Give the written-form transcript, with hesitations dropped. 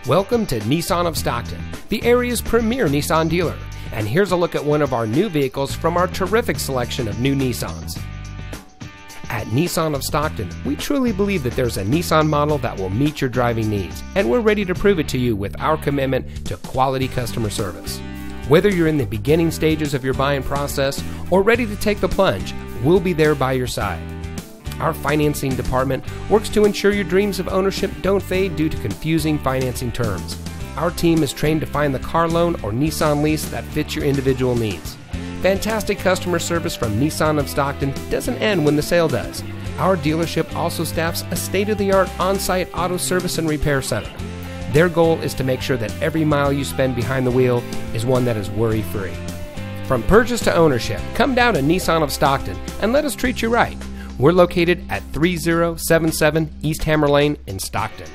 Welcome to Nissan of Stockton, the area's premier Nissan dealer. And here's a look at one of our new vehicles from our terrific selection of new Nissans. At Nissan of Stockton, we truly believe that there's a Nissan model that will meet your driving needs, and we're ready to prove it to you with our commitment to quality customer service. Whether you're in the beginning stages of your buying process or ready to take the plunge, we'll be there by your side. Our financing department works to ensure your dreams of ownership don't fade due to confusing financing terms. Our team is trained to find the car loan or Nissan lease that fits your individual needs. Fantastic customer service from Nissan of Stockton doesn't end when the sale does. Our dealership also staffs a state-of-the-art on-site auto service and repair center. Their goal is to make sure that every mile you spend behind the wheel is one that is worry-free. From purchase to ownership, come down to Nissan of Stockton and let us treat you right. We're located at 3077 East Hammer Lane in Stockton.